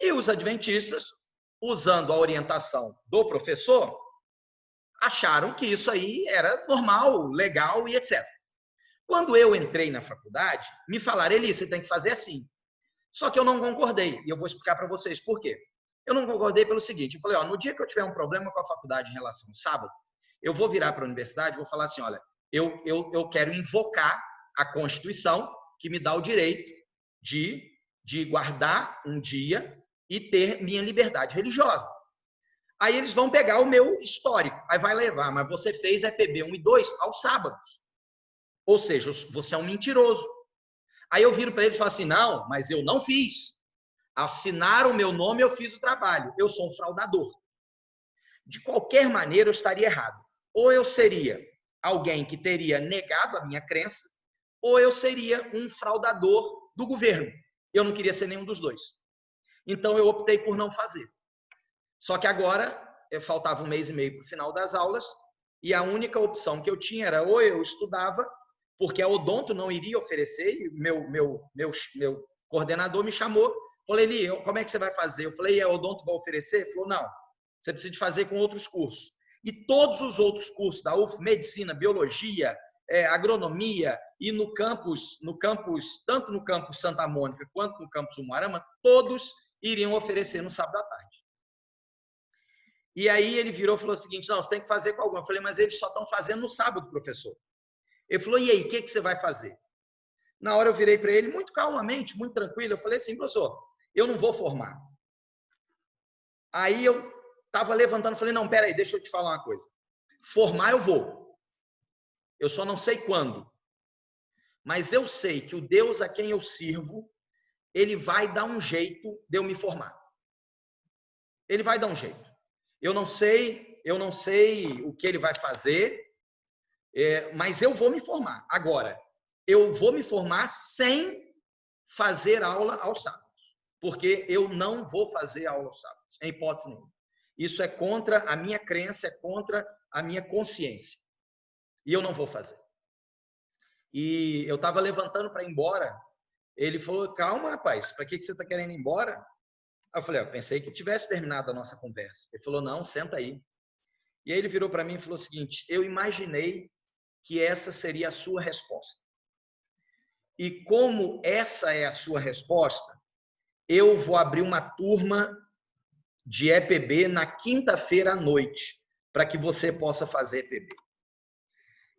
E os adventistas, usando a orientação do professor, acharam que isso aí era normal, legal e etc. Quando eu entrei na faculdade, me falaram, Eli, você tem que fazer assim. Só que eu não concordei, e eu vou explicar para vocês por quê. Eu não concordei pelo seguinte, eu falei, no dia que eu tiver um problema com a faculdade em relação ao sábado, eu vou virar para a universidade e vou falar assim, olha, eu quero invocar a Constituição que me dá o direito de guardar um dia e ter minha liberdade religiosa. Aí eles vão pegar o meu histórico, aí vai levar, mas você fez EPB 1 e 2 aos sábados. Ou seja, você é um mentiroso. Aí eu viro para ele e falo assim, não, mas eu não fiz. Assinaram o meu nome, eu fiz o trabalho. Eu sou um fraudador. De qualquer maneira, eu estaria errado. Ou eu seria alguém que teria negado a minha crença, ou eu seria um fraudador do governo. Eu não queria ser nenhum dos dois. Então, eu optei por não fazer. Só que agora, faltava 1 mês e meio para o final das aulas, e a única opção que eu tinha era ou eu estudava, porque a Odonto não iria oferecer, e meu coordenador me chamou, falei, Eli, como é que você vai fazer? Eu falei, a Odonto vai oferecer? Ele falou, não, você precisa de fazer com outros cursos. E todos os outros cursos da UF, medicina, biologia, agronomia, e no campus, tanto no campus Santa Mônica quanto no campus Umuarama, todos iriam oferecer no sábado à tarde. E aí ele virou e falou o seguinte, não, você tem que fazer com algum. Eu falei, mas eles só estão fazendo no sábado, professor. Ele falou, e aí, o que você vai fazer? Na hora eu virei para ele, muito calmamente, muito tranquilo, eu falei assim, professor, eu não vou formar. Aí eu estava levantando, falei, não, peraí, deixa eu te falar uma coisa. Formar eu vou. Eu só não sei quando. Mas eu sei que o Deus a quem eu sirvo, ele vai dar um jeito de eu me formar. Ele vai dar um jeito. Eu não sei o que ele vai fazer, mas eu vou me formar. Agora, eu vou me formar sem fazer aula aos sábados, porque eu não vou fazer aula aos sábados, em hipótese nenhuma. Isso é contra a minha crença, é contra a minha consciência. E eu não vou fazer. E eu estava levantando para ir embora, ele falou, calma, rapaz, para que você está querendo ir embora? Eu falei, eu pensei que tivesse terminado a nossa conversa. Ele falou, não, senta aí. E aí ele virou para mim e falou o seguinte, eu imaginei que essa seria a sua resposta. E como essa é a sua resposta, eu vou abrir uma turma de EPB na quinta-feira à noite, para que você possa fazer EPB.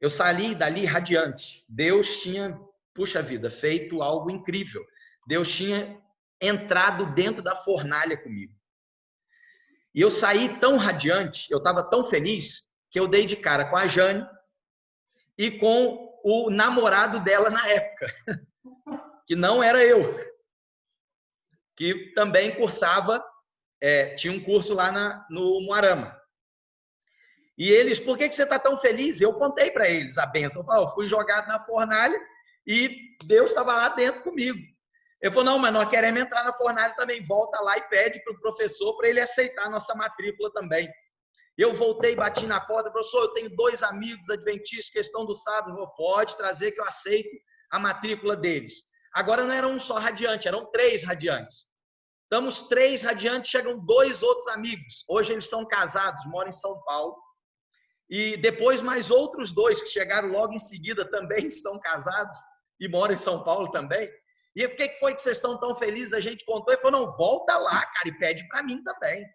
Eu saí dali radiante. Deus tinha, puxa vida, feito algo incrível. Deus tinha entrado dentro da fornalha comigo. E eu saí tão radiante, eu estava tão feliz, que eu dei de cara com a Jane e com o namorado dela na época, que não era eu, que também cursava, tinha um curso lá no Umuarama. E eles, por que você está tão feliz? Eu contei para eles a bênção. Eu fui jogado na fornalha e Deus estava lá dentro comigo. Ele falou, não, mas nós queremos entrar na fornalha também. Volta lá e pede para o professor para ele aceitar a nossa matrícula também. Eu voltei, bati na porta, professor, eu tenho 2 amigos adventistas que estão do sábado. Falei, pode trazer que eu aceito a matrícula deles. Agora não era um só radiante, eram 3 radiantes. Estamos 3 radiantes, chegam 2 outros amigos. Hoje eles são casados, moram em São Paulo. E depois mais outros 2 que chegaram logo em seguida também estão casados e moram em São Paulo também. E por que foi que vocês estão tão felizes? A gente contou e falou, não, volta lá, cara, e pede para mim também.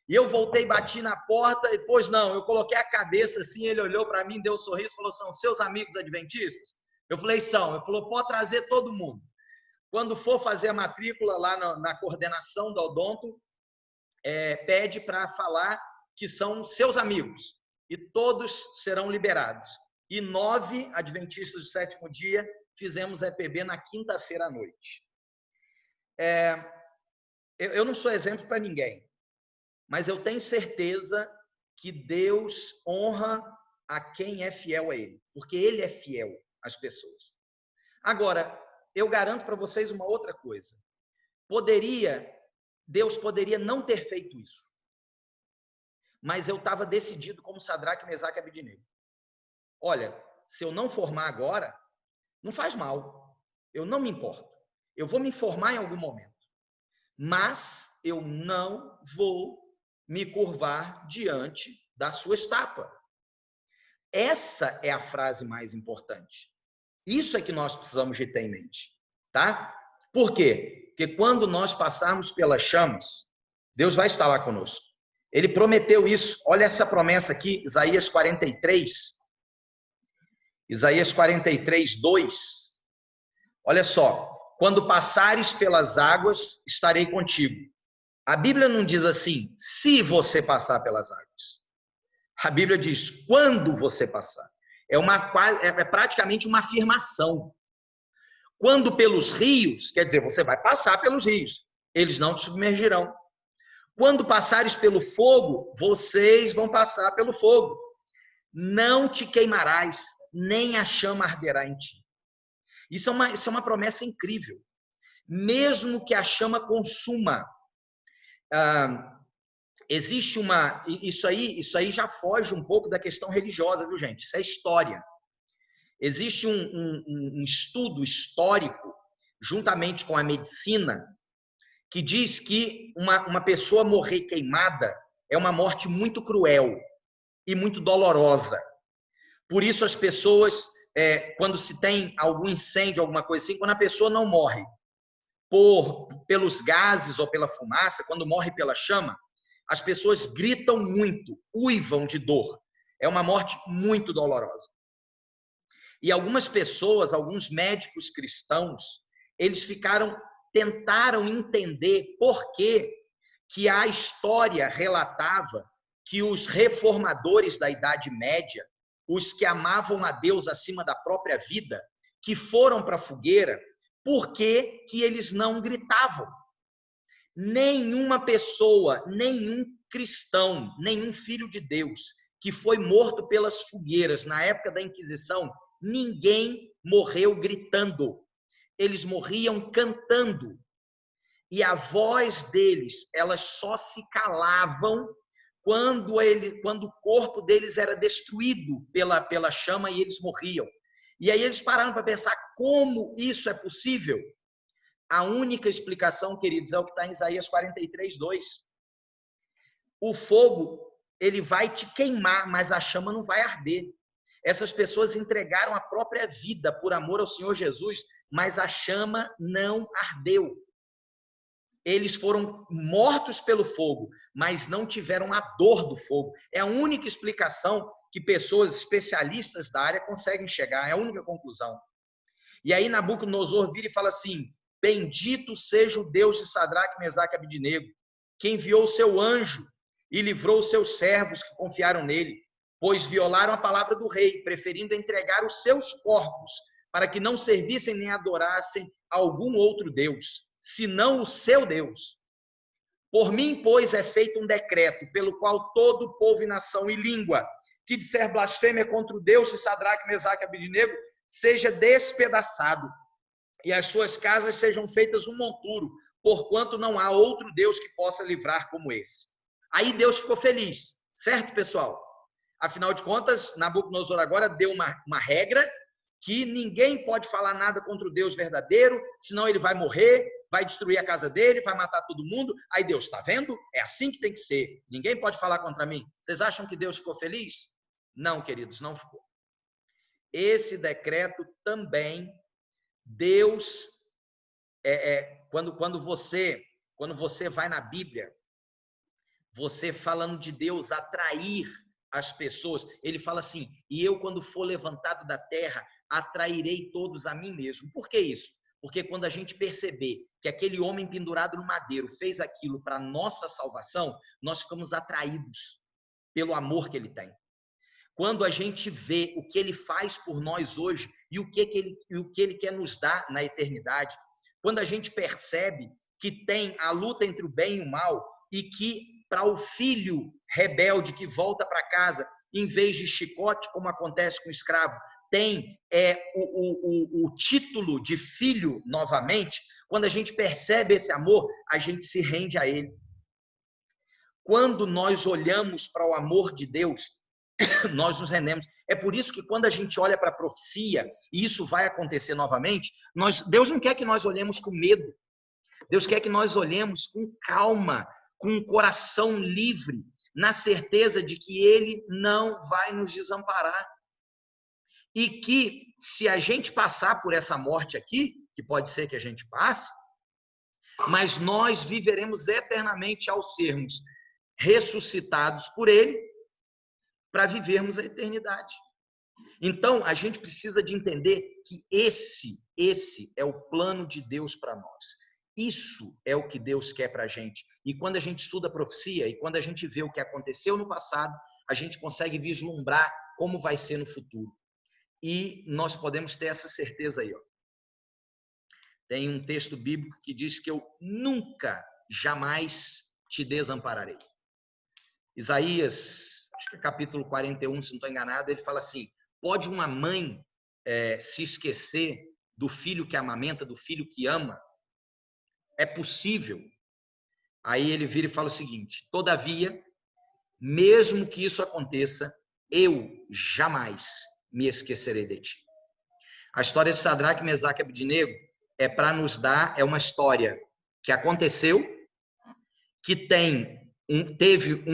E eu voltei, bati na porta, e depois não, eu coloquei a cabeça assim, ele olhou para mim, deu um sorriso, falou, são seus amigos adventistas? Eu falei, são. Ele falou, pode trazer todo mundo. Quando for fazer a matrícula lá na coordenação da Odonto, pede para falar que são seus amigos. E todos serão liberados. E 9 adventistas do 7º dia fizemos EPB na quinta-feira à noite. Eu não sou exemplo para ninguém, mas eu tenho certeza que Deus honra a quem é fiel a Ele, porque Ele é fiel às pessoas. Agora, eu garanto para vocês uma outra coisa. Deus poderia não ter feito isso. Mas eu estava decidido como Sadraque, Mesaque e Abednego. Olha, se eu não formar agora, não faz mal. Eu não me importo. Eu vou me informar em algum momento. Mas eu não vou me curvar diante da sua estátua. Essa é a frase mais importante. Isso é que nós precisamos de ter em mente. Tá? Por quê? Porque quando nós passarmos pelas chamas, Deus vai estar lá conosco. Ele prometeu isso. Olha essa promessa aqui, Isaías 43. Isaías 43, 2. Olha só. Quando passares pelas águas, estarei contigo. A Bíblia não diz assim, se você passar pelas águas. A Bíblia diz, quando você passar. É praticamente uma afirmação. Quando pelos rios, quer dizer, você vai passar pelos rios. Eles não te submergirão. Quando passares pelo fogo, vocês vão passar pelo fogo. Não te queimarás, nem a chama arderá em ti. Isso é uma promessa incrível. Mesmo que a chama consuma. existe uma... Isso aí já foge um pouco da questão religiosa, viu, gente? Isso é história. Existe um estudo histórico, juntamente com a medicina, que diz que uma pessoa morrer queimada é uma morte muito cruel e muito dolorosa. Por isso as pessoas, quando se tem algum incêndio, alguma coisa assim, quando a pessoa não morre pelos gases ou pela fumaça, quando morre pela chama, as pessoas gritam muito, uivam de dor. É uma morte muito dolorosa. E algumas pessoas, alguns médicos cristãos, eles tentaram entender por que a história relatava que os reformadores da Idade Média, os que amavam a Deus acima da própria vida, que foram para a fogueira, por que eles não gritavam? Nenhuma pessoa, nenhum cristão, nenhum filho de Deus que foi morto pelas fogueiras na época da Inquisição, ninguém morreu gritando. Eles morriam cantando. E a voz deles, elas só se calavam quando o corpo deles era destruído pela chama e eles morriam. E aí eles pararam para pensar como isso é possível. A única explicação, queridos, é o que está em Isaías 43:2. O fogo, ele vai te queimar, mas a chama não vai arder. Essas pessoas entregaram a própria vida por amor ao Senhor Jesus, mas a chama não ardeu. Eles foram mortos pelo fogo, mas não tiveram a dor do fogo. É a única explicação que pessoas especialistas da área conseguem chegar, é a única conclusão. E aí Nabucodonosor vira e fala assim: bendito seja o Deus de Sadraque, Mesaque e Abidnego, que enviou o seu anjo e livrou os seus servos que confiaram nele, pois violaram a palavra do rei, preferindo entregar os seus corpos para que não servissem nem adorassem algum outro Deus, senão o seu Deus. Por mim, pois, é feito um decreto, pelo qual todo povo e nação e língua que disser blasfêmia contra o Deus de Sadraque, Mesaque e Abidnego seja despedaçado, e as suas casas sejam feitas um monturo, porquanto não há outro Deus que possa livrar como esse. Aí Deus ficou feliz, certo, pessoal? Afinal de contas, Nabucodonosor agora deu uma regra que ninguém pode falar nada contra o Deus verdadeiro, senão ele vai morrer, vai destruir a casa dele, vai matar todo mundo. Aí Deus, está vendo? É assim que tem que ser. Ninguém pode falar contra mim. Vocês acham que Deus ficou feliz? Não, queridos, não ficou. Esse decreto também, Deus, quando você vai na Bíblia, você falando de Deus atrair as pessoas, ele fala assim: e eu, quando for levantado da terra, atrairei todos a mim mesmo. Por que isso? Porque quando a gente perceber que aquele homem pendurado no madeiro fez aquilo para nossa salvação, nós ficamos atraídos pelo amor que ele tem. Quando a gente vê o que ele faz por nós hoje e o que ele quer nos dar na eternidade, quando a gente percebe que tem a luta entre o bem e o mal e que para o filho rebelde que volta para casa, em vez de chicote, como acontece com o escravo, tem o título de filho novamente, quando a gente percebe esse amor, a gente se rende a ele. Quando nós olhamos para o amor de Deus, nós nos rendemos. É por isso que quando a gente olha para a profecia, e isso vai acontecer novamente, Deus não quer que nós olhemos com medo. Deus quer que nós olhemos com calma, com um coração livre, na certeza de que Ele não vai nos desamparar. E que, se a gente passar por essa morte aqui, que pode ser que a gente passe, mas nós viveremos eternamente ao sermos ressuscitados por Ele, para vivermos a eternidade. Então, a gente precisa de entender que esse é o plano de Deus para nós. Isso é o que Deus quer para a gente. E quando a gente estuda a profecia e quando a gente vê o que aconteceu no passado, a gente consegue vislumbrar como vai ser no futuro. E nós podemos ter essa certeza aí. Ó. Tem um texto bíblico que diz que eu nunca, jamais te desampararei. Isaías, acho que é capítulo 41, se não estou enganado, ele fala assim: pode uma mãe se esquecer do filho que amamenta, do filho que ama? É possível. Aí ele vira e fala o seguinte: todavia, mesmo que isso aconteça, eu jamais me esquecerei de ti. A história de Sadraque, Mesaque e Abednego é para nos dar, é uma história que aconteceu, que teve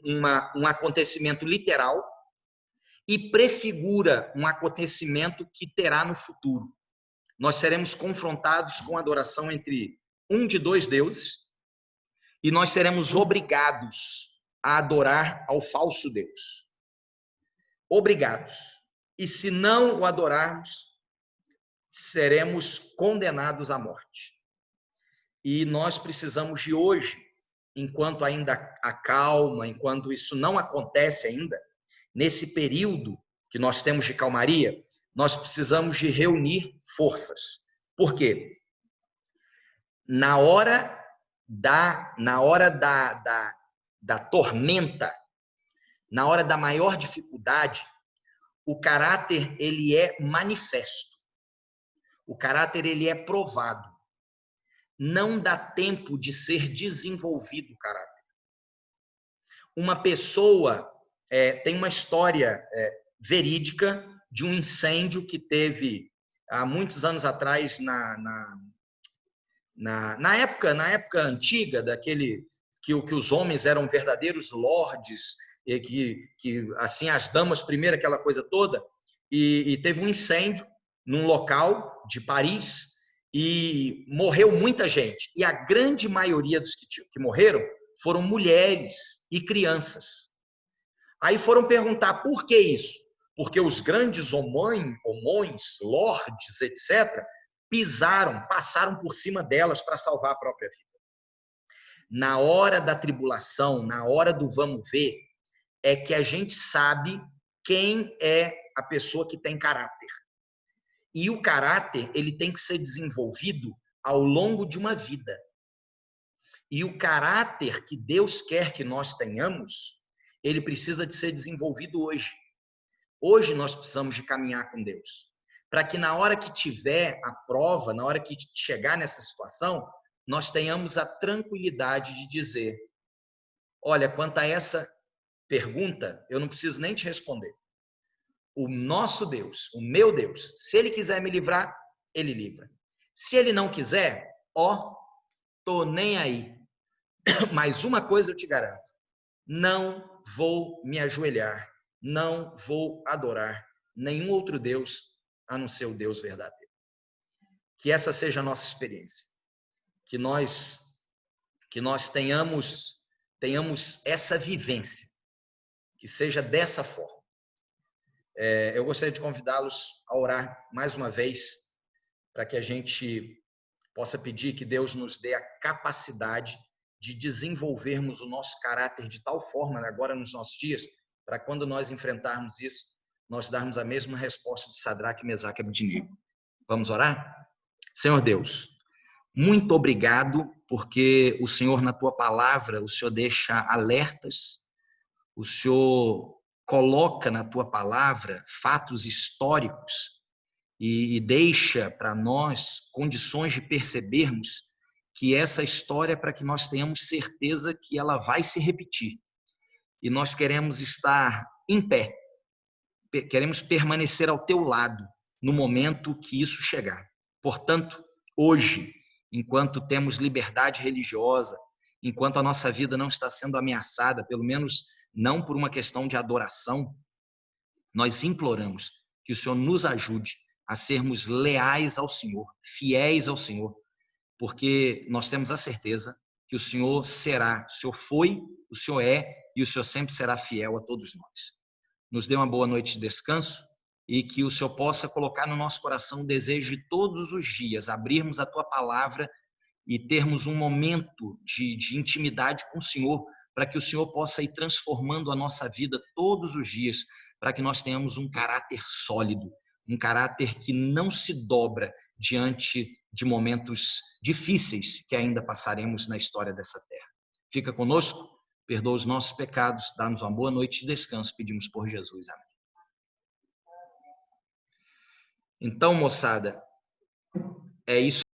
um acontecimento literal e prefigura um acontecimento que terá no futuro. Nós seremos confrontados com a adoração entre um de dois deuses e nós seremos obrigados a adorar ao falso Deus. Obrigados. E se não o adorarmos, seremos condenados à morte. E nós precisamos de hoje, enquanto ainda há calma, enquanto isso não acontece ainda, nesse período que nós temos de calmaria, nós precisamos de reunir forças. Por quê? Na hora da tormenta, na hora da maior dificuldade, o caráter ele é manifesto. O caráter ele é provado. Não dá tempo de ser desenvolvido o caráter. Uma pessoa tem uma história verídica de um incêndio que teve há muitos anos atrás na época antiga, daquele que os homens eram verdadeiros lordes, e que assim as damas primeiro, aquela coisa toda, e teve um incêndio num local de Paris e morreu muita gente. E a grande maioria dos que morreram foram mulheres e crianças. Aí foram perguntar por que isso? Porque os grandes homões, lordes, etc., passaram por cima delas para salvar a própria vida. Na hora da tribulação, na hora do vamos ver, é que a gente sabe quem é a pessoa que tem caráter. E o caráter, ele tem que ser desenvolvido ao longo de uma vida. E o caráter que Deus quer que nós tenhamos, ele precisa de ser desenvolvido hoje. Hoje nós precisamos de caminhar com Deus. Para que na hora que tiver a prova, na hora que chegar nessa situação, nós tenhamos a tranquilidade de dizer: olha, quanto a essa pergunta, eu não preciso nem te responder. O nosso Deus, o meu Deus, se Ele quiser me livrar, Ele livra. Se Ele não quiser, tô nem aí. Mas uma coisa eu te garanto: não vou me ajoelhar, não vou adorar nenhum outro Deus a não ser o Deus verdadeiro. Que essa seja a nossa experiência. Que nós tenhamos essa vivência. Que seja dessa forma. Eu gostaria de convidá-los a orar mais uma vez, para que a gente possa pedir que Deus nos dê a capacidade de desenvolvermos o nosso caráter de tal forma, agora nos nossos dias, para quando nós enfrentarmos isso, nós darmos a mesma resposta de Sadraque, Mesaque e Abednego. Vamos orar? Senhor Deus, muito obrigado, porque o Senhor, na tua palavra, o Senhor deixa alertas, o Senhor coloca na tua palavra fatos históricos e deixa para nós condições de percebermos que essa história é para que nós tenhamos certeza que ela vai se repetir. E nós queremos estar em pé, queremos permanecer ao teu lado no momento que isso chegar. Portanto, hoje, enquanto temos liberdade religiosa, enquanto a nossa vida não está sendo ameaçada, pelo menos não por uma questão de adoração, nós imploramos que o Senhor nos ajude a sermos leais ao Senhor, fiéis ao Senhor, porque nós temos a certeza que o Senhor será, o Senhor foi, o Senhor é e o Senhor sempre será fiel a todos nós. Nos dê uma boa noite de descanso e que o Senhor possa colocar no nosso coração o desejo de todos os dias abrirmos a tua palavra e termos um momento de intimidade com o Senhor, para que o Senhor possa ir transformando a nossa vida todos os dias, para que nós tenhamos um caráter sólido, um caráter que não se dobra diante de momentos difíceis que ainda passaremos na história dessa terra. Fica conosco, perdoa os nossos pecados, dá-nos uma boa noite de descanso, pedimos por Jesus. Amém. Então, moçada, é isso.